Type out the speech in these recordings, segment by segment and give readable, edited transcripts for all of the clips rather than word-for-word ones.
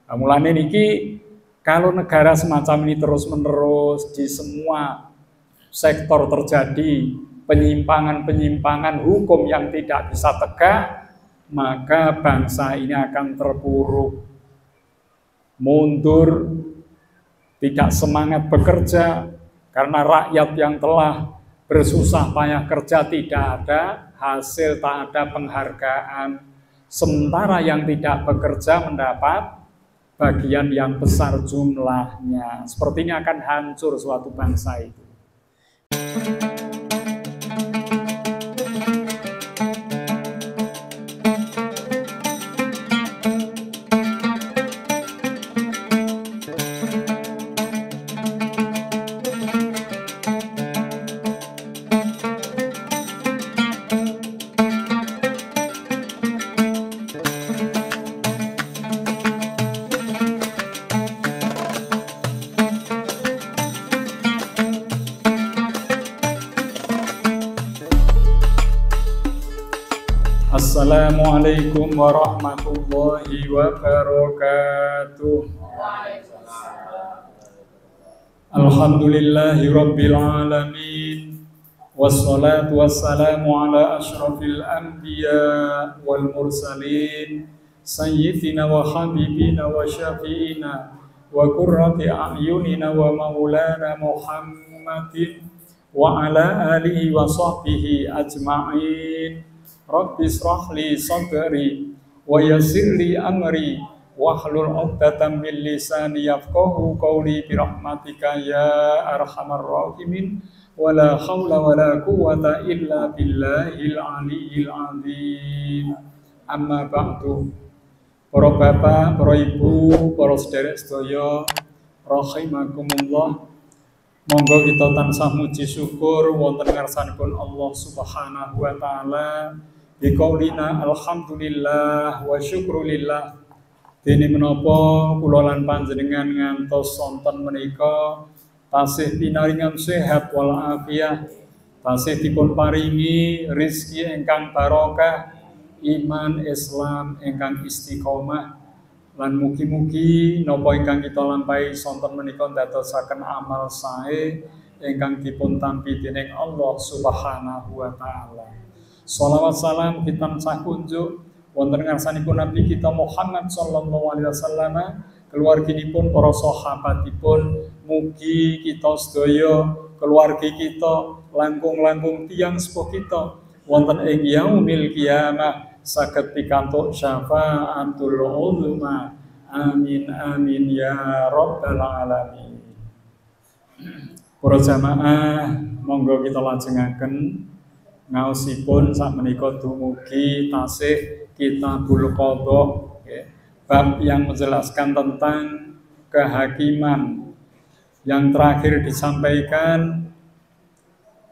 Mulane niki kalau negara semacam ini terus-menerus di semua sektor terjadi penyimpangan-penyimpangan hukum yang tidak bisa tegak, maka bangsa ini akan terpuruk, mundur, tidak semangat bekerja, karena rakyat yang telah bersusah payah kerja tidak ada hasil, tak ada penghargaan. Sementara yang tidak bekerja mendapat bagian yang besar jumlahnya. Sepertinya akan hancur suatu bangsa itu. Assalamualaikum warahmatullahi wabarakatuh. Alhamdulillahi rabbil alamin. Wassalatu wassalamu ala ashrafil anbiya wal mursalin sayyidina wa habibina wa syafi'ina wa qurrati a'yunina wa maulana Muhammadin wa ala alihi wa sahbihi ajma'in. Rabbi shrah li sadri wa yassir li amri wahlul 'uqdatam min lisani yafqahu qawli bi rahmatika ya arhamar rahimin wala haula wala quwwata illa billahil aliyyil azim. Amma ba'du. Para bapak, para ibu, para sedherek sedaya rahimakumullah. Monggo kita tansah muji syukur wonten ngarsanipun Allah Subhanahu wa taala. Biqaulina alhamdulillah wa syukrulillah. Dene menapa kula lan panjenengan ngantos sonten menika tasih pinaringan sehat wal afiat, tasih dipun paringi rezeki ingkang barokah, iman Islam ingkang istiqomah, lan mugi-mugi napa ingkang kita lampahi sonten menika ndadosaken amal sae ingkang dipun tampi dening Allah Subhanahu wa taala. Shalawat salam kita tansah kunjuk wonten ngarsanipun Nabi kita Muhammad sallallahu alaihi wasallam, keluarginipun, para sahabatipun, mugi kita sedaya, keluarga kita, langkung-langkung tiyang sepuh kita wonten ing yaumil qiyamah saged pikantuk syafaatul uzma. Amin amin ya rabbal alamin. Para jamaah, monggo kita lajengaken ngaosipun sakmenika dumugi tasih Kitabul Qadha, bab yang menjelaskan tentang kehakiman. Yang terakhir disampaikan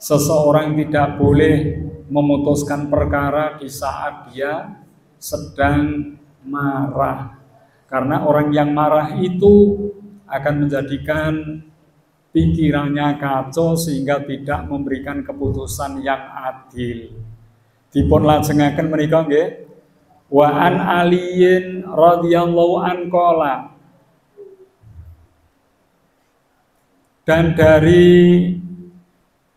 seseorang tidak boleh memutuskan perkara di saat dia sedang marah, karena orang yang marah itu akan menjadikan pikirannya kacau sehingga tidak memberikan keputusan yang adil. Dipun lajengaken menika nggih, wa an aliyin radhiyallahu an qala, dan dari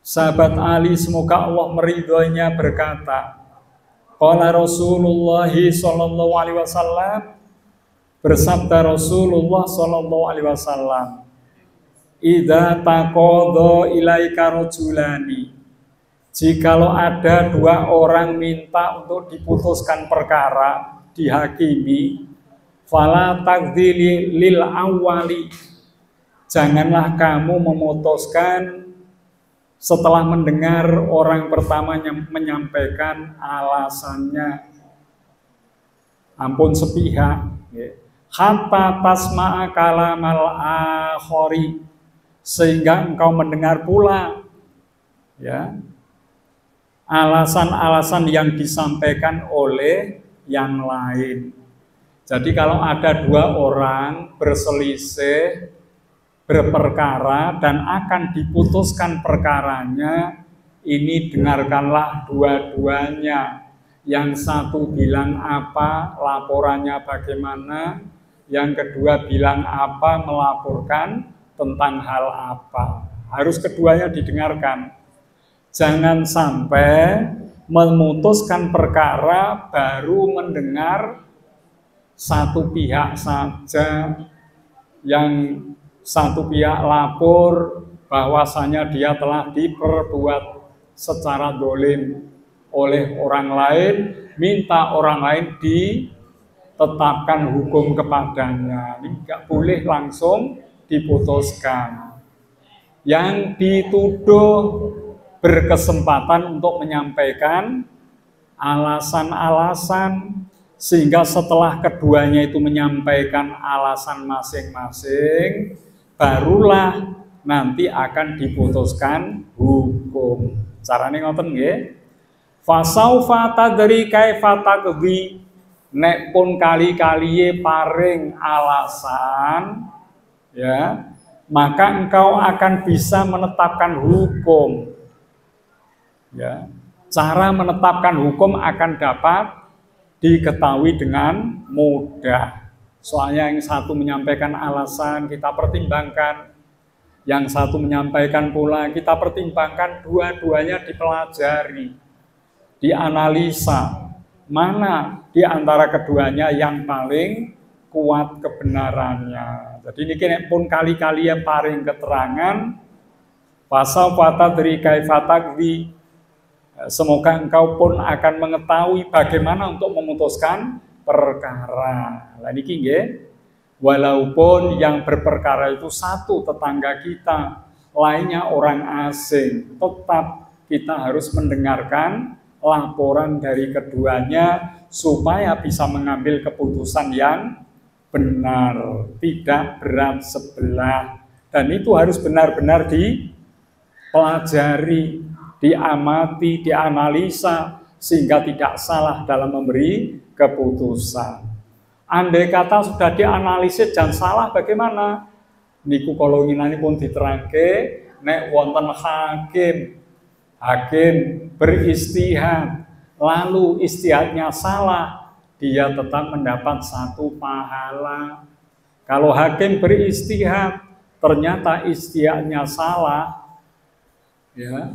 sahabat Ali semoga Allah meridhoinya berkata, qala Rasulullah sallallahu alaihi wasallam, bersabda Rasulullah sallallahu alaihi wasallam, idza taqadha ilaika rajulani, jikalau ada dua orang minta untuk diputuskan perkara, dihakimi, fala taqdhi lil awwali, janganlah kamu memutuskan setelah mendengar orang pertama menyampaikan alasannya, ampun sepihak, hatta tasma'a kalamal akhari, sehingga engkau mendengar pula alasan-alasan yang disampaikan oleh yang lain. Jadi kalau ada dua orang berselisih, berperkara dan akan diputuskan perkaranya, ini dengarkanlah dua-duanya. Yang satu bilang apa, laporannya bagaimana, yang kedua bilang apa, melaporkan tentang hal apa. Harus keduanya didengarkan. Jangan sampai memutuskan perkara baru mendengar satu pihak saja, yang satu pihak lapor bahwasanya dia telah diperbuat secara dolim oleh orang lain, minta orang lain ditetapkan hukum kepadanya. Ini nggak boleh langsung diputuskan. Yang dituduh berkesempatan untuk menyampaikan alasan-alasan, sehingga setelah keduanya itu menyampaikan alasan masing-masing, barulah nanti akan diputuskan hukum. Caranya ngoten nggih. Fasaufa tadri kaifa taqdi, nek pun kali-kaliye paring alasan, ya, maka engkau akan bisa menetapkan hukum. Ya, cara menetapkan hukum akan dapat diketahui dengan mudah. Soalnya yang satu menyampaikan alasan, kita pertimbangkan. Yang satu menyampaikan pula, kita pertimbangkan, dua-duanya dipelajari, dianalisa. Mana di antara keduanya yang paling kuat kebenarannya. Jadi ini pun kali-kali yang paling keterangan, pasal fata dari kaifatakdi. Semoga engkau pun akan mengetahui bagaimana untuk memutuskan perkara. Lah niki nggih, walaupun yang berperkara itu satu tetangga kita, lainnya orang asing, tetap kita harus mendengarkan laporan dari keduanya supaya bisa mengambil keputusan yang benar, tidak berat sebelah. Dan itu harus benar-benar dipelajari, diamati, dianalisa, sehingga tidak salah dalam memberi keputusan. Andai kata sudah dianalisis dan salah, bagaimana? Niku kalau nginani pun diterangke, nek wonten hakim beristihad, lalu istihadnya salah, dia tetap mendapat satu pahala. Kalau hakim beristihad, ternyata istihadnya salah, ya,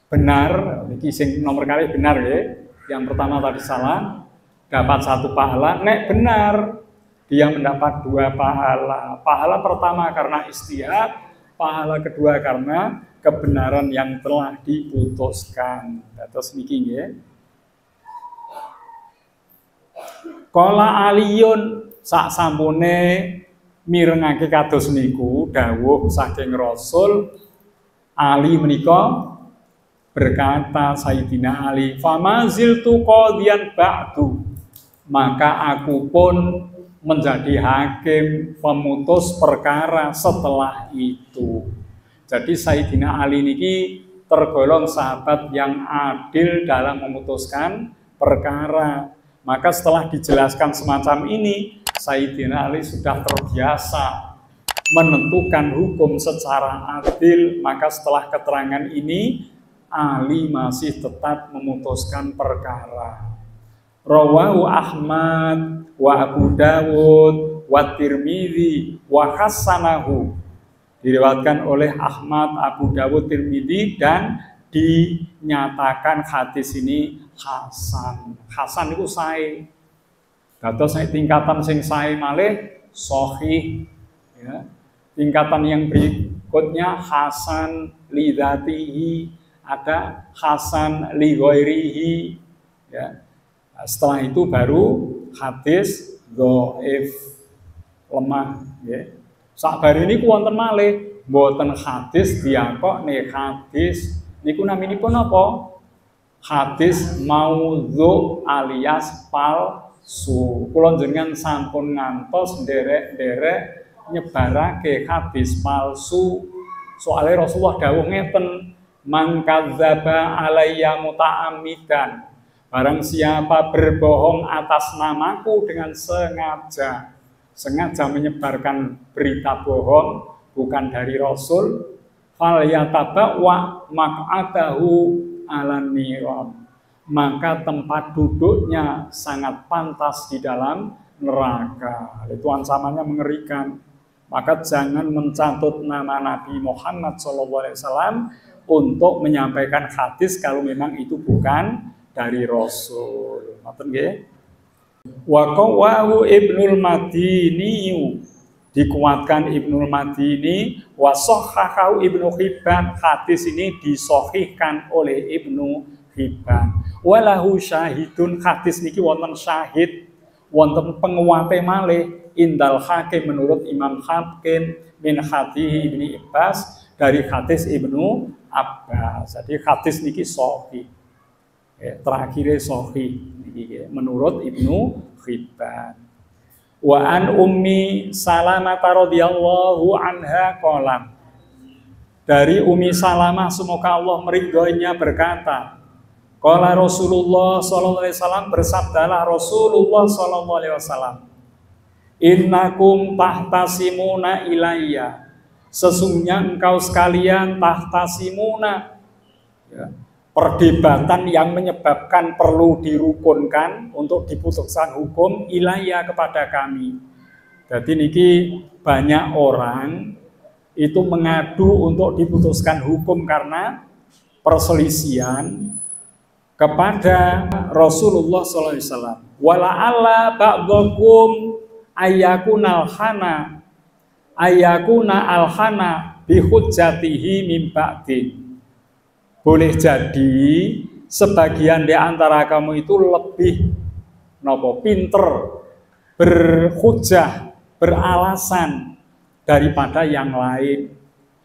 benar, ini sing nomor kali benar ya. Yang pertama tadi salah, dapat satu pahala. Nek benar, dia mendapat dua pahala. Pahala pertama karena istihad, pahala kedua karena kebenaran yang telah diputuskan. Terus niki nggih. Qala Aliyun, sak sampune mirengake kados niku dawuh saking Rasul, Ali menika berkata, Sayyidina Ali, famaziltu qadiyan ba'du, maka aku pun menjadi hakim pemutus perkara setelah itu. Jadi Sayyidina Ali niki tergolong sahabat yang adil dalam memutuskan perkara. Maka setelah dijelaskan semacam ini, Sayyidina Ali sudah terbiasa menentukan hukum secara adil. Maka setelah keterangan ini, Ali masih tetap memutuskan perkara. Rawahu Ahmad wa Abu Dawud wa Tirmidzi wa hasanahu. Diriwayatkan oleh Ahmad, Abu Dawud, Tirmidzi, dan dinyatakan hadis ini hasan. Hasan itu sae. Dados tingkatan sing sae malih sahih, ya. Tingkatan yang berikutnya hasan li dzatihi, ada hasan li ghairihi, ya. Setelah itu baru hadis dhaif, lemah, ya. Sakbar ini wonten malih mboten hadis diakokne hadis niku naminipun apa? Hadis maudhu alias palsu. Kula jenengan sampun ngantos nderek-nderek nyebarake hadis palsu. Soalnya Rasulullah dawuh ngeten, man kadzdzaba alayya muta'ammidan, barang siapa berbohong atas namaku dengan sengaja menyebarkan berita bohong bukan dari Rasul, fal yatabawa maq'adahu 'alan niran, maka tempat duduknya sangat pantas di dalam neraka. Itu ancamannya mengerikan. Maka jangan mencatut nama Nabi Muhammad SAW untuk menyampaikan hadis kalau memang itu bukan dari Rasul. Ngoten nggih? Wa qawahu Ibnul Madini, dikuatkan Ibnul Madini, wa sahhahu Ibnu Hibban, hadis ini disahihkan oleh Ibnu Hibban. Walahu syahidun, hadis niki wonten syahid, wonten penguwate malih indal Hakim, menurut Imam Hakim, min hadis Ibnu Abbas, dari hadis Ibnu Abbas. Jadi hadis niki sahih. Terakhirnya sahih menurut Ibnu Hibban. Wa an Ummi Salamah radhiyallahu anha qalam, dari Ummi Salamah semoga Allah meridhoinya berkata, qala Rasulullah sallallahu alaihi wasallam, bersabdalah Rasulullah sallallahu alaihi wasallam, innakum tahtasimuna ilayya, sesungguhnya engkau sekalian tahtasimuna, ya, perdebatan yang menyebabkan perlu dirukunkan untuk diputuskan hukum ilayya kepada kami. Jadi niki banyak orang itu mengadu untuk diputuskan hukum karena perselisihan kepada Rasulullah SAW. Wala'alla ba'dakum ayyakuna alhana bihujjatihi min ba'din. Boleh jadi sebagian di antara kamu itu lebih pinter berhujjah, beralasan daripada yang lain.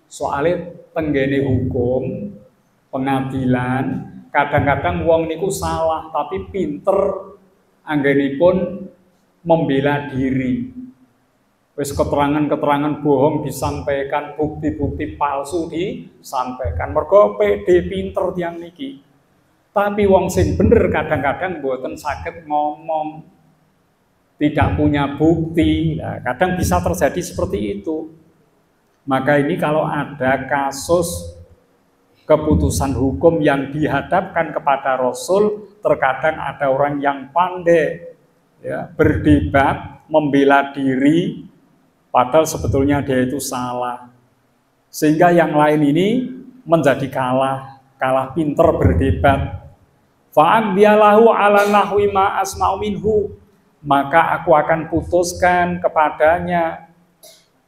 Soalnya tenggene hukum pengadilan, kadang-kadang wong niku salah tapi pinter anggenipun membela diri. Wis keterangan-keterangan bohong disampaikan, bukti-bukti palsu disampaikan. Mergo pede pinter tiyang niki. Tapi wong sing bener kadang-kadang mboten saged ngomong, tidak punya bukti. Nah, kadang bisa terjadi seperti itu. Maka ini kalau ada kasus keputusan hukum yang dihadapkan kepada Rasul, terkadang ada orang yang pandai, ya, berdebat, membela diri, padahal sebetulnya dia itu salah. Sehingga yang lain ini menjadi kalah pinter berdebat. Fa'aqdiyalahu ala nahwi ma asma'u minhu, maka aku akan putuskan kepadanya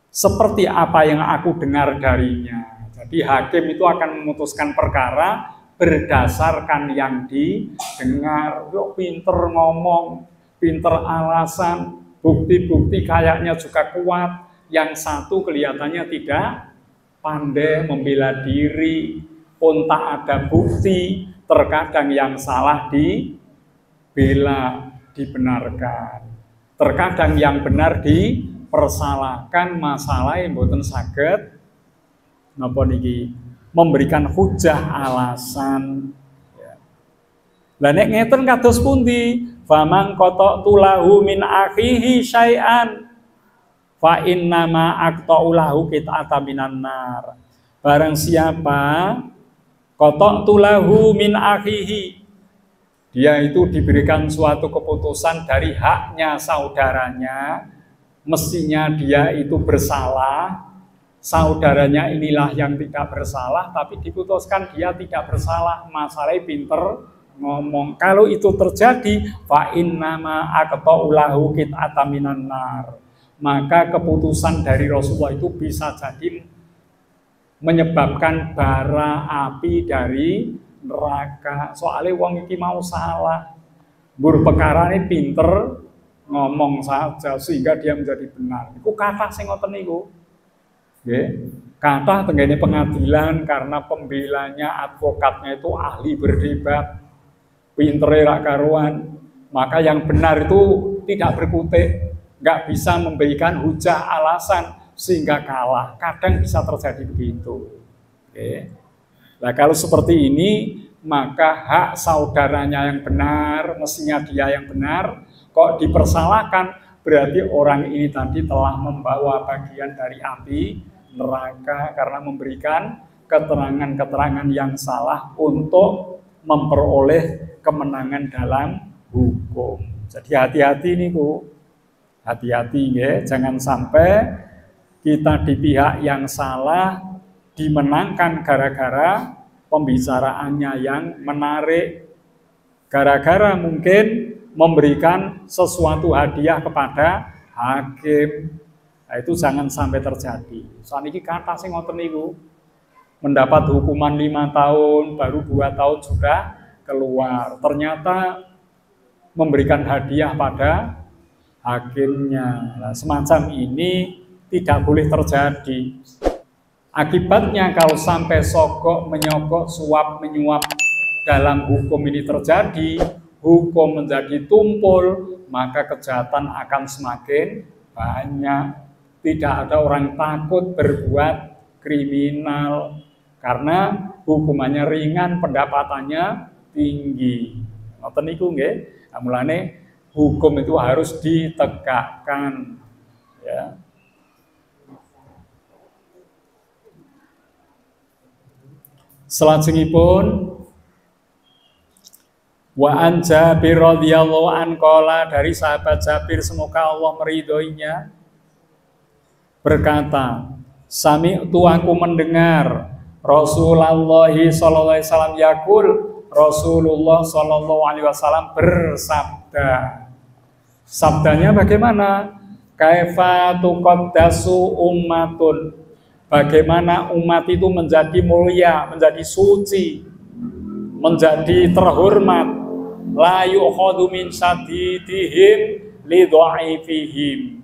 seperti apa yang aku dengar darinya. Jadi hakim itu akan memutuskan perkara berdasarkan yang didengar. Yuk, pinter ngomong, pinter alasan, bukti-bukti kayaknya juga kuat. Yang satu kelihatannya tidak pandai membela diri, pun tak ada bukti. Terkadang yang salah dibela, dibenarkan. Terkadang yang benar dipersalahkan. Masalah yang mboten saged napa niki memberikan hujah alasan. Lah nek ngeten kados pundi? Faman qata'tu lahu min akhihi syai'an fa innama aqta'u lahu qit'atan minan nar. Barang siapa qata'tu lahu min akhihi, dia itu diberikan suatu keputusan dari haknya saudaranya, mestinya dia itu bersalah, saudaranya inilah yang tidak bersalah, tapi diputuskan dia tidak bersalah, masalahnya pinter ngomong. Kalau itu terjadi, fa innama aqta'u lahu qit'atan minan nar, maka keputusan dari Rasulullah itu bisa jadi menyebabkan bara api dari neraka. Soalnya wong iki mau salah, mbur pekarane pinter ngomong saja sehingga dia menjadi benar. Iku kathah sing ngoten niku. Nggih. Kathah tenggene pengadilan karena pembelanya, advokatnya itu ahli berdebat, pintere rak karuan. Maka yang benar itu tidak berkutik, nggak bisa memberikan hujah alasan sehingga kalah. Kadang bisa terjadi begitu. Oke. Nah, kalau seperti ini, maka hak saudaranya yang benar, mestinya dia yang benar, kok dipersalahkan, berarti orang ini tadi telah membawa bagian dari api neraka karena memberikan keterangan-keterangan yang salah untuk memperoleh kemenangan dalam hukum. Jadi hati-hati nih, Bu. Hati-hati ya, jangan sampai kita di pihak yang salah dimenangkan gara-gara pembicaraannya yang menarik, gara-gara mungkin memberikan sesuatu hadiah kepada hakim. Nah, itu jangan sampai terjadi. Saat ini kata sing ngoten niku mendapat hukuman 5 tahun, baru 2 tahun sudah keluar. Ternyata memberikan hadiah pada hakimnya. Nah, semacam ini tidak boleh terjadi. Akibatnya kalau sampai sogok, menyogok, suap, menyuap dalam hukum ini terjadi, hukum menjadi tumpul, maka kejahatan akan semakin banyak. Tidak ada orang takut berbuat kriminal karena hukumannya ringan, pendapatannya tinggi. Ngoten niku nggih. Mulane hukum itu harus ditegakkan, ya. Selajengipun wa an Jabir radhiyallahu an qala, dari sahabat Jabir semoga Allah meridhoinya, berkata, sami'tu, aku mendengar Rasulullah sallallahu alaihi wasallam yaqul, Rasulullah sallallahu alaihi wasallam bersabda. Sabdanya bagaimana? Kaifa tuqaddasu ummatun, bagaimana umat itu menjadi mulia, menjadi suci, menjadi terhormat. La yukhadu min sadidihim li dhaifihim.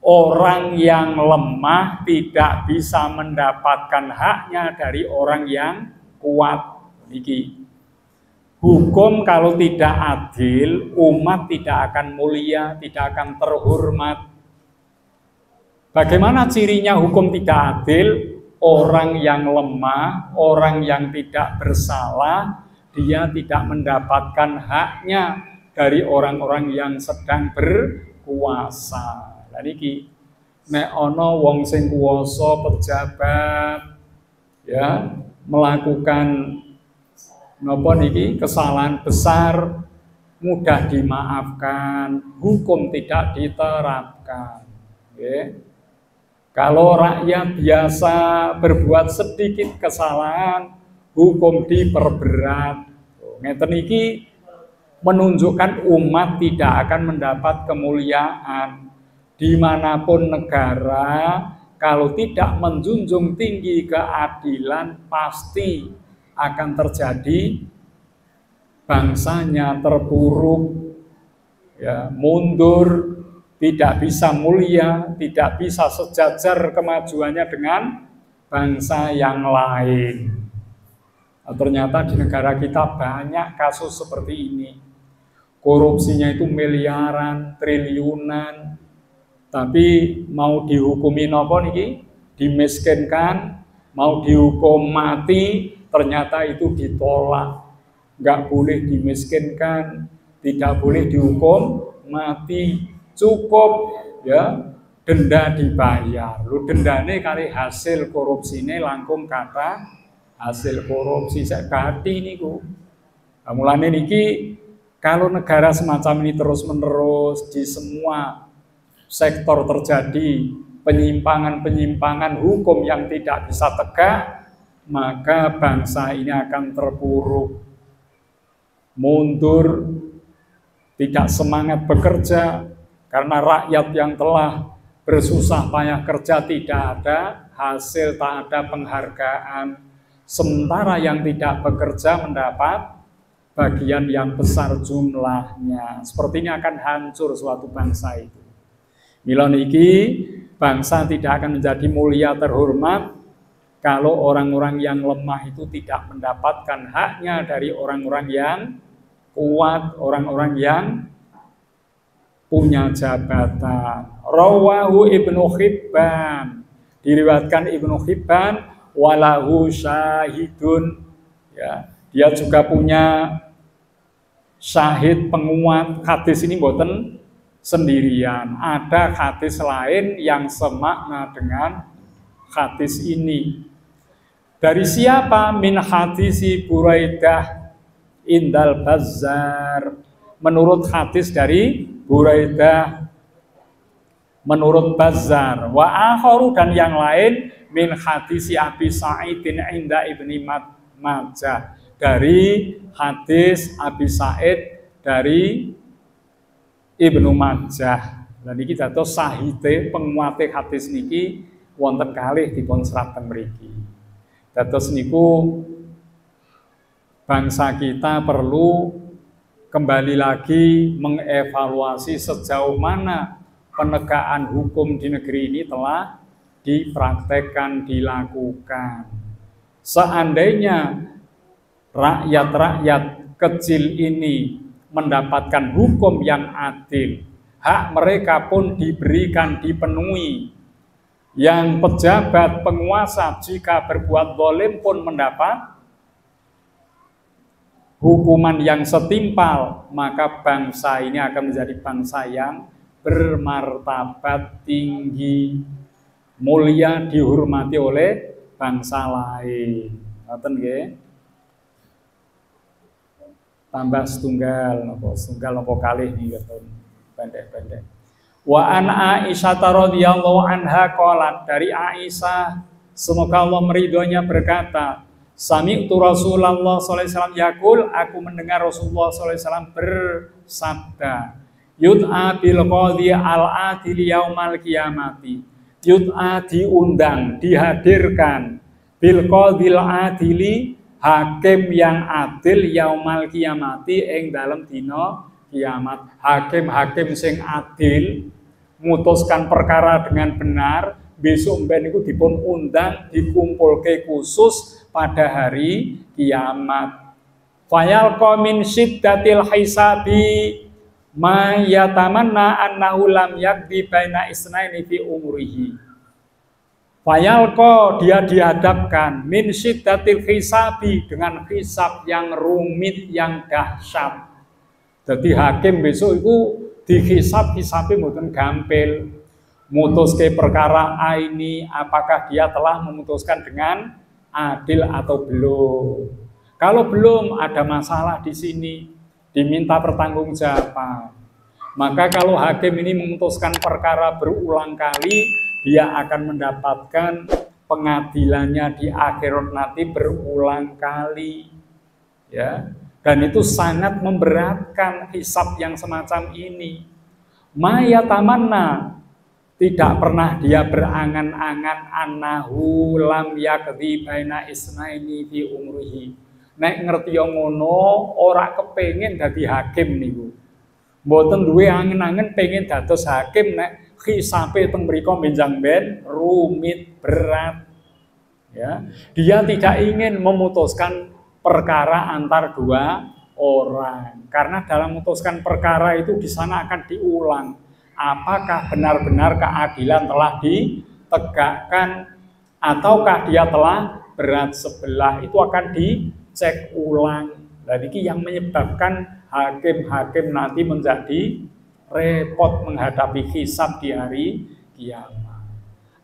Orang yang lemah tidak bisa mendapatkan haknya dari orang yang kuat. Niki. Hukum kalau tidak adil, umat tidak akan mulia, tidak akan terhormat. Bagaimana cirinya hukum tidak adil? Orang yang lemah, orang yang tidak bersalah, dia tidak mendapatkan haknya dari orang-orang yang sedang berkuasa. Lah niki nek ana wong sing kuwasa, pejabat, ya, melakukan napa niki kesalahan besar, mudah dimaafkan, hukum tidak diterapkan. Okay. Kalau rakyat biasa berbuat sedikit kesalahan, hukum diperberat. Ngeten iki menunjukkan umat tidak akan mendapat kemuliaan. Dimanapun negara, kalau tidak menjunjung tinggi keadilan, pasti akan terjadi bangsanya terpuruk, ya, mundur, tidak bisa mulia, tidak bisa sejajar kemajuannya dengan bangsa yang lain. Nah, ternyata di negara kita banyak kasus seperti ini. Korupsinya itu miliaran, triliunan, tapi mau dihukumi napa niki? Dimiskinkan, mau dihukum mati, ternyata itu ditolak. Nggak boleh dimiskinkan, tidak boleh dihukum mati, cukup ya denda dibayar. Lu dendane kali hasil korupsine langkung kata hasil korupsi sak gati niku. Mulane niki kalau negara semacam ini terus-menerus di semua sektor terjadi penyimpangan-penyimpangan hukum yang tidak bisa tegak, maka bangsa ini akan terpuruk, mundur, tidak semangat bekerja, karena rakyat yang telah bersusah payah kerja tidak ada hasil, tak ada penghargaan. Sementara yang tidak bekerja mendapat bagian yang besar jumlahnya. Sepertinya akan hancur suatu bangsa itu. Mila niki bangsa tidak akan menjadi mulia terhormat kalau orang-orang yang lemah itu tidak mendapatkan haknya dari orang-orang yang kuat, orang-orang yang punya jabatan. Rawahu Ibnu Hibban, diriwayatkan Ibnu Hibban, walahu syahidun, ya, dia juga punya syahid penguat. Hadis ini mboten sendirian, ada hadis lain yang semakna dengan hadis ini. Dari siapa? Min hadisi Buraidah indal Bazzar, menurut hadis dari Buraidah menurut Bazzar, wa akharu dan yang lain min hadisi Abi Sa'idin inda Ibni Majah, dari hadis Abi Sa'id dari Ibnu Majah. Lan iki dados sahite penguate hadis niki wonten kalih dipun serat teng mriki. Dados niku bangsa kita perlu kembali lagi mengevaluasi sejauh mana penegakan hukum di negeri ini telah dipraktekkan, dilakukan. Seandainya rakyat-rakyat kecil ini mendapatkan hukum yang adil, hak mereka pun diberikan, dipenuhi. Yang pejabat penguasa jika berbuat zalim pun mendapat hukuman yang setimpal, maka bangsa ini akan menjadi bangsa yang bermartabat tinggi, mulia, dihormati oleh bangsa lain. Ngoten nggih. Tambah setunggal napa kalih niku pendek-pendek. Wa an Aisyah radhiyallahu anha qalat, dari Aisyah semoga Allah meridhoinya berkata, sami'tu Rasulullah sallallahu alaihi wasallam yaqul, aku mendengar Rasulullah sallallahu alaihi wasallam bersabda, yud'a bil qadhi al-adil yaumal qiyamati. Yud'a diundang, dihadirkan, bil qadhil adili, hakim yang adil, yaumal qiyamati ing dalem dina kiamat. Hakim-hakim sing adil mutuskan perkara dengan benar, besok mben niku dipun undang, dikumpulke khusus pada hari kiamat. Fayalqa min syiddatil hisabi ma yatamanna annahu lam yakdi baina isnaini fi umrihi. Fayalqa, dia dihadapkan, min syiddatil hisabi, dengan hisab yang rumit, yang dahsyat. Jadi hakim besok itu dihisab-hisabi mboten gampil. Mutuske perkara ini apakah dia telah memutuskan dengan adil atau belum. Kalau belum, ada masalah di sini, diminta pertanggungjawaban. Maka kalau hakim ini memutuskan perkara berulang kali, dia akan mendapatkan pengadilannya di akhirat nanti berulang kali. Ya. Dan itu sangat memberatkan hisab yang semacam ini. Maya tamanna, tidak pernah dia berangan-angan annahu lam yakdhi baina isnaini fi umrihi. Nek ngerti yang ngono, ora kepengin dadi hakim niku. Mboten duwe angen-angen pengen dados hakim nek hisabe teng mriku benjang ben rumit, berat. Ya, dia tidak ingin memutuskan perkara antar dua orang, karena dalam memutuskan perkara itu di sana akan diulang apakah benar-benar keadilan telah ditegakkan ataukah dia telah berat sebelah, itu akan dicek ulang. Dan ini yang menyebabkan hakim-hakim nanti menjadi repot menghadapi hisab di hari kiamat.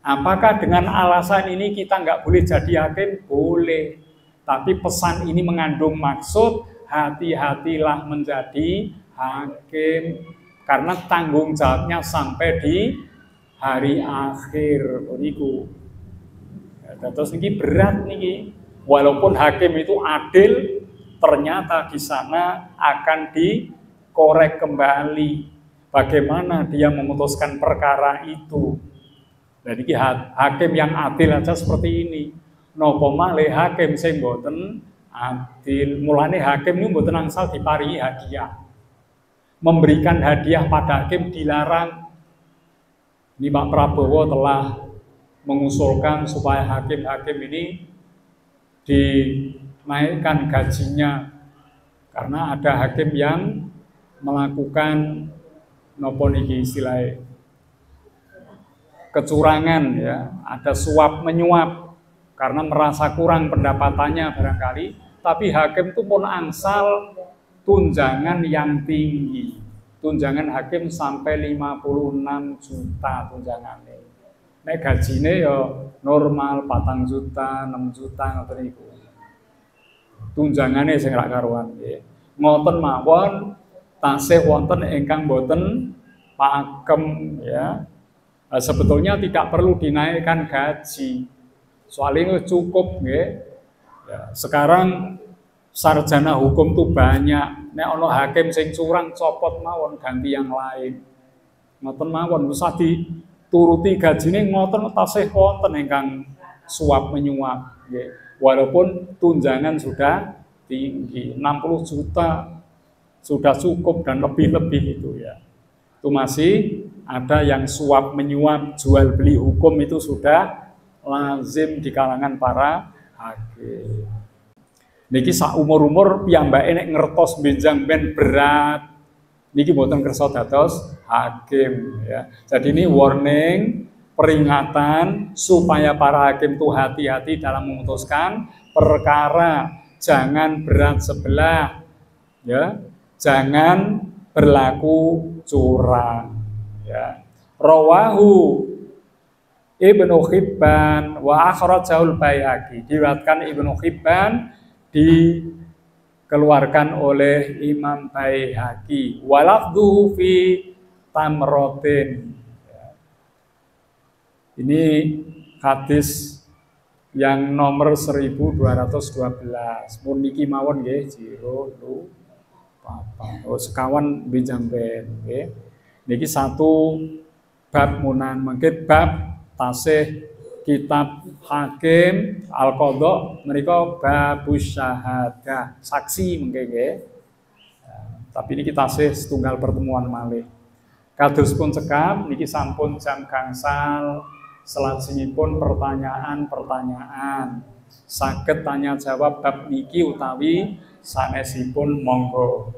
Apakah dengan alasan ini kita nggak boleh jadi hakim? Boleh. Tapi pesan ini mengandung maksud hati-hatilah menjadi hakim, karena tanggung jawabnya sampai di hari akhir. Niku. Terus ini berat nih. Walaupun hakim itu adil, ternyata di sana akan dikorek kembali bagaimana dia memutuskan perkara itu. Jadi hakim yang adil aja seperti ini. Napa malih hakim sing mboten adil. Mulane hakim niku mboten angsal diparingi hadiah. Memberikan hadiah pada hakim dilarang. Ini Pak Prabowo telah mengusulkan supaya hakim-hakim ini dinaikkan gajinya, karena ada hakim yang melakukan napa niki istilahnya kecurangan, ya, ada suap menyuap karena merasa kurang pendapatannya barangkali, tapi hakim itu pun angsal tunjangan yang tinggi. Tunjangan hakim sampai 56 juta tunjangannya. Nek gajine ya normal 4 juta, 6 juta ngoten niku. Tunjangane sing ra karuan nggih. Ngoten mawon tasih wonten ingkang boten pakem, ya. Sebetulnya tidak perlu dinaikkan gaji. Soalnya cukup nggih. Ya, sekarang sarjana hukum tuh banyak. Nek ono hakim sing curang copot mawon ganti yang lain. Ngoten mawon usah dituruti gajine ngoten tasih wonten ingkang suap menyuap nggih. Walaupun tunjangan sudah tinggi, 60 juta sudah cukup dan lebih-lebih itu ya. Itu masih ada yang suap menyuap, jual beli hukum itu sudah lazim di kalangan para hakim. Niki sak umur-umur piyambake nek ngertos benjang ben berat niki mboten kersa dados hakim ya. Jadi ini warning, peringatan supaya para hakim itu hati-hati dalam memutuskan perkara, jangan berat sebelah ya. Jangan berlaku curang ya. Rawahu Ibnu Hibban wa akhrajahul Baihaqi, diriwayatkan Ibnu Hibban, dikeluarkan oleh Imam Baihaqi. Walafdhu fi tamrotin. Ini hadis yang nomor 1212. Mun niki mawon nggih jiro lu papa. Oh sekawan bijamben nggih. Niki satu bab munan mengke bab tasih kitab hakim al-qadha menika babus syahadah, saksi mengke nggih. Tapi niki tasih setunggal pertemuan malih. Kados pun cekap niki sampun jam gangsal, selajengipun pertanyaan-pertanyaan. Saged tanya jawab bab niki utawi sanesipun monggo.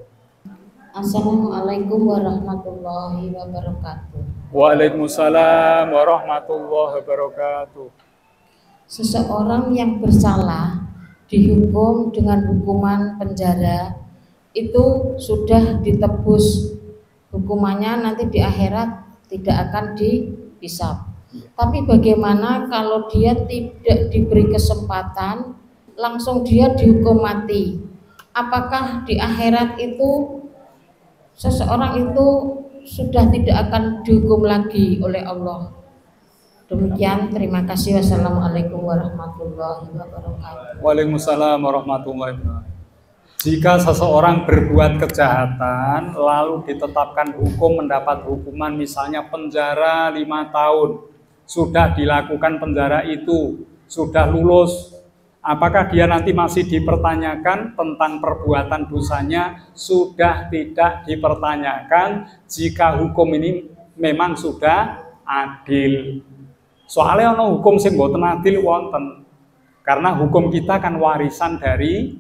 Assalamualaikum warahmatullahi wabarakatuh. Waalaikumsalam warahmatullahi wabarakatuh. Seseorang yang bersalah dihukum dengan hukuman penjara itu sudah ditebus hukumannya, nanti di akhirat tidak akan dihisab. Tapi bagaimana kalau dia tidak diberi kesempatan, langsung dia dihukum mati? Apakah di akhirat itu seseorang itu sudah tidak akan dihukum lagi oleh Allah? Demikian, terima kasih. Wassalamualaikum warahmatullahi wabarakatuh. Waalaikumsalam warahmatullahi wabarakatuh. Jika seseorang berbuat kejahatan lalu ditetapkan hukum, mendapat hukuman misalnya penjara 5 tahun, sudah dilakukan penjara itu, sudah lulus, apakah dia nanti masih dipertanyakan tentang perbuatan dosanya? Sudah tidak dipertanyakan jika hukum ini memang sudah adil. Soalnya ono hukum sing mboten adil wonten. Karena hukum kita kan warisan dari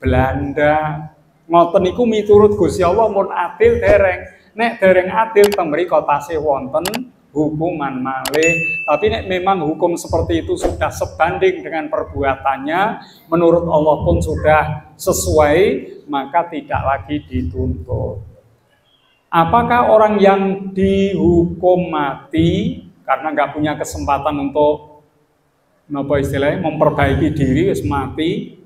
Belanda. Ngoten niku miturut Gusti Allah mun adil dereng. Nek dereng adil teng mriko tasih wonten hukuman malih. Tapi nek memang hukum seperti itu sudah sebanding dengan perbuatannya, menurut Allah pun sudah sesuai, maka tidak lagi dituntut. Apakah orang yang dihukum mati karena nggak punya kesempatan untuk memperbaiki diri, wis mati,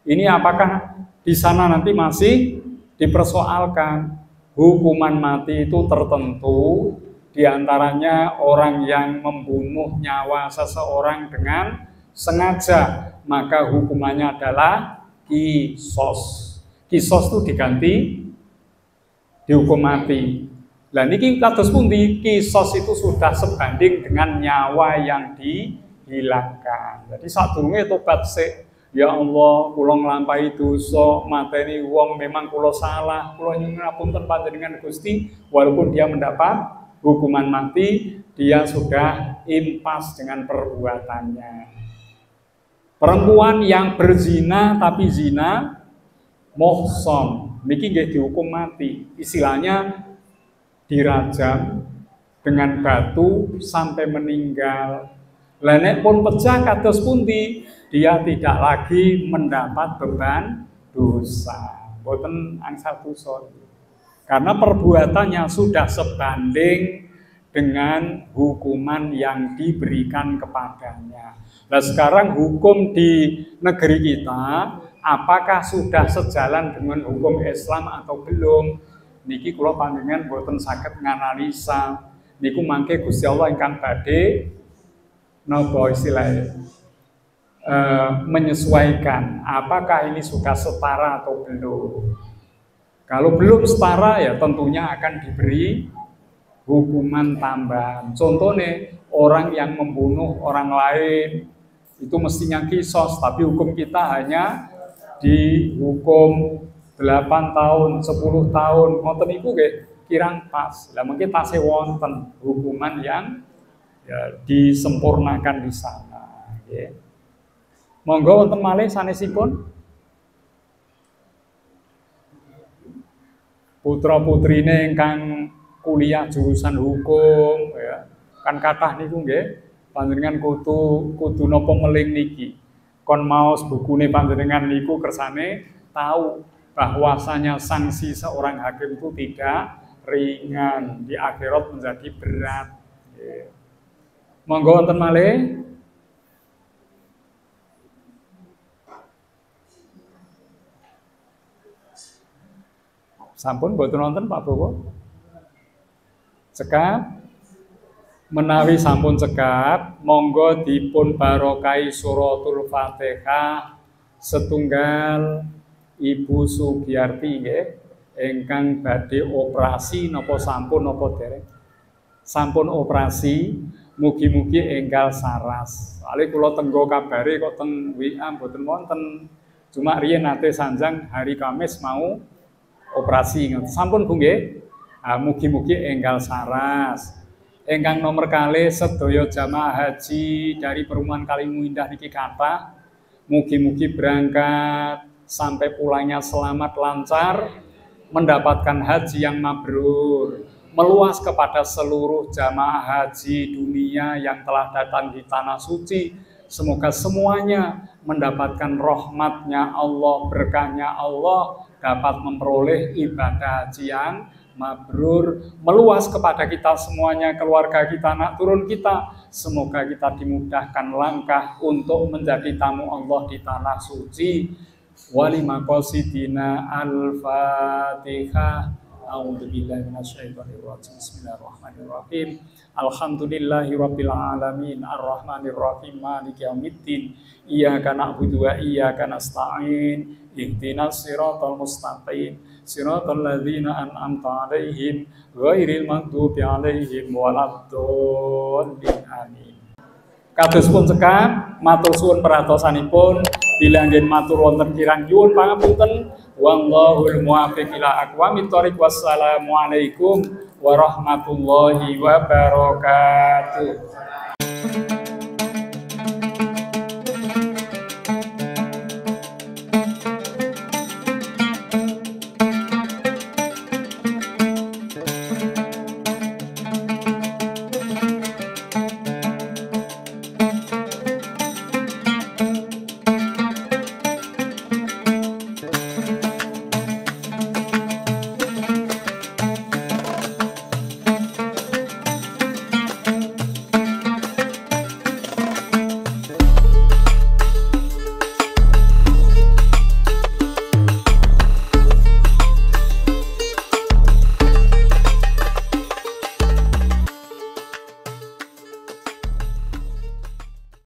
ini apakah di sana nanti masih dipersoalkan? Hukuman mati itu tertentu, diantaranya orang yang membunuh nyawa seseorang dengan sengaja, maka hukumannya adalah kisos. Kisos itu diganti dihukum mati. Lah niki kados pundi, kisos itu sudah sebanding dengan nyawa yang dihilangkan. Jadi sadurunge tobat sik, ya Allah, kula nglampahi dosa, mateni wong, memang kula salah, kula nyuwun ngapunten panjenengan Gusti, walaupun dia mendapat hukuman mati, dia sudah impas dengan perbuatannya. Perempuan yang berzina tapi zina muhsan, niki nggih dihukum mati. Istilahnya dirajam dengan batu sampai meninggal. Lah nek pun pecah kados pundi, dia tidak lagi mendapat beban dosa. Mboten angsal dosa. Karena perbuatannya sudah sebanding dengan hukuman yang diberikan kepadanya. Nah sekarang hukum di negeri kita, apakah sudah sejalan dengan hukum Islam atau belum? Niki kula panjenengan boten saged nganalisa. niku mangke Gusti Allah ingkang badhe napa istilahnya menyesuaikan apakah ini sudah setara atau belum. Kalau belum setara ya tentunya akan diberi hukuman tambahan. Contohnya orang yang membunuh orang lain itu mestinya kisos, tapi hukum kita hanya dihukum 8 tahun, 10 tahun. Ngoten iku nggih kirang pas. Lah mungkin tasih wonten hukuman yang ya, disempurnakan di sana. Ya. Monggo wonten malih sanesipun putra-putrine ingkang kuliah jurusan hukum, ya. Kan kathah niku nggih panjenengan kudu napa meling niki. Kon maos bukune panjenengan niku kersane tahu bahwasanya sanksi seorang hakim itu tidak ringan, di akhirat menjadi berat. Ya. Monggo wonten malih. Sampun boten wonten Pak Bowo. Cekap menawi sampun cekap, monggo dipun barokai suratul Fatihah setunggal Ibu Sugiyarti nggih ingkang badhe operasi napa sampun napa dereng. Sampun operasi, mugi-mugi enggal saras. Soale kula tenggo kabare kok teng WA mboten wonten. Cuma riyen nate sanjang hari Kamis mau operasi. Sampun Bu nggih. Mugi-mugi enggal saras. Ingkang nomor kalih sedaya jamaah haji dari Perumahan Kalimu Indah niki kathah. Mugi-mugi berangkat sampai pulangnya selamat lancar, mendapatkan haji yang mabrur, meluas kepada seluruh jamaah haji dunia yang telah datang di tanah suci. Semoga semuanya mendapatkan rahmatnya Allah, berkahnya Allah, dapat memperoleh ibadah haji yang mabrur, meluas kepada kita semuanya, keluarga kita, anak turun kita. Semoga kita dimudahkan langkah untuk menjadi tamu Allah di tanah suci. Wali maqasidina al-Fatihah. A'udzubillahi minasyaitonirrajim. Bismillahirrahmanirrahim. Alhamdulillahirabbil alamin arrahmanirrahim maliki yaumiddin. Iyyaka na'budu wa iyyaka nasta'in. Ihdinas siratal mustaqim. Siratal ladzina an'amta 'alaihim ghairil maghdubi 'alaihim waladdallin. Amin. Kados pun cekap, matur suwun peratosanipun, bila nggih matur wonten kirang nyuwun pangapunten. Wallahul muwaffiq ila aqwamit thoriq. Wassalamualaikum warahmatullahi wabarakatuh.